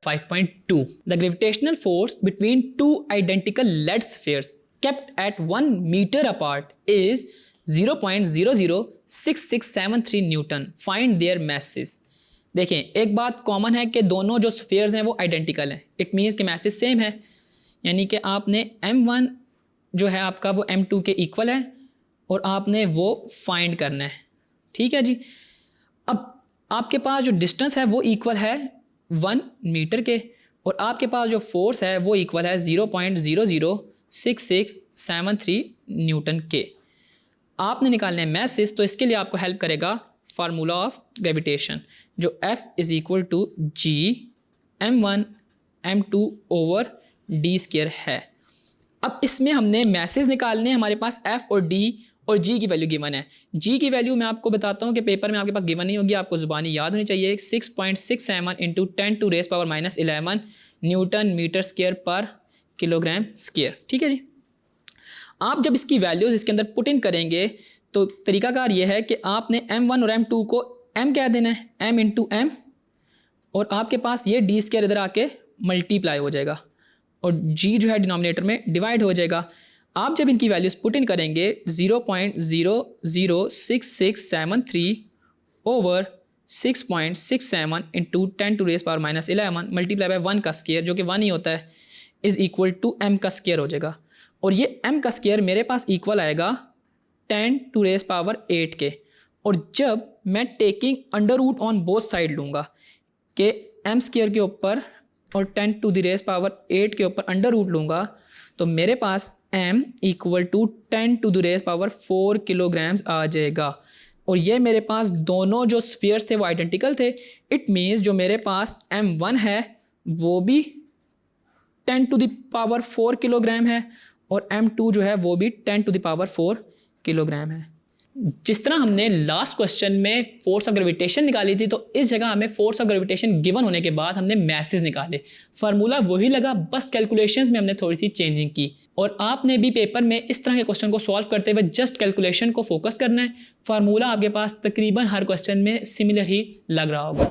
5.2. The gravitational force between two identical lead spheres kept at 1 meter apart is 0.006673 Newton. Find their masses. देखें, एक बात common है कि दोनों जो स्फीयर्स हैं वो आइडेंटिकल हैं. इट मीन्स कि मैसेज सेम है, यानी कि आपने m1 जो है आपका वो m2 के इक्वल है और आपने वो फाइंड करना है. ठीक है जी. अब आपके पास जो डिस्टेंस है वो इक्वल है 1 मीटर के और आपके पास जो फोर्स है वो इक्वल है 0.006673 न्यूटन के. आपने निकालना है मैसेज, तो इसके लिए आपको हेल्प करेगा फार्मूला ऑफ ग्रेविटेशन जो F is equal to G m1 m2 over d square है. अब इसमें हमने मैसेज निकालने, हमारे पास F और D और G की वैल्यू गिवन है. G की वैल्यू मैं आपको बताता हूँ कि पेपर में आपके पास गिवन नहीं होगी, आपको ज़ुबानी याद होनी चाहिए. 6.67 इंटू 10⁻⁻11 न्यूटन मीटर स्क्वायर पर किलोग्राम स्क्वायर. ठीक है जी. आप जब इसकी वैल्यूज इसके अंदर पुट इन करेंगे तो तरीकाकार ये है कि आपने m1 और m2 को m कह देना है, m इंटू m, और आपके पास ये d स्क्वायर इधर आके मल्टीप्लाई हो जाएगा और g जो है डिनोमिनेटर में डिवाइड हो जाएगा. आप जब इनकी वैल्यूज पुट इन करेंगे 0.006673 ओवर 6.67 इंटू 10⁻⁻11 मल्टीप्लाई बाय 1 का स्क्वायर जो कि 1 ही होता है इज इक्वल टू m का स्क्वायर हो जाएगा. और ये m का स्क्वायर मेरे पास इक्वल आएगा 10⁸ के. और जब मैं taking under root on both side लूँगा कि m स्क्वायर के ऊपर और 10⁸ के ऊपर अंडर रूट लूँगा तो मेरे पास m इक्वल टू 10⁴ किलोग्राम्स आ जाएगा. और ये मेरे पास दोनों जो स्फीयर्स थे वो आइडेंटिकल थे. इट मीन्स जो मेरे पास m1 है वो भी 10⁴ किलोग्राम है और m2 जो है वो भी 10⁴ किलोग्राम है. जिस तरह हमने लास्ट क्वेश्चन में फोर्स ऑफ ग्रेविटेशन निकाली थी, तो इस जगह हमें फोर्स ऑफ ग्रेविटेशन गिवन होने के बाद हमने मैसेज निकाले. फार्मूला वही लगा, बस कैलकुलेशंस में हमने थोड़ी सी चेंजिंग की. और आपने भी पेपर में इस तरह के क्वेश्चन को सॉल्व करते हुए जस्ट कैलकुलेशन को फोकस करना है. फार्मूला आपके पास तकरीबन हर क्वेश्चन में सिमिलर ही लग रहा होगा.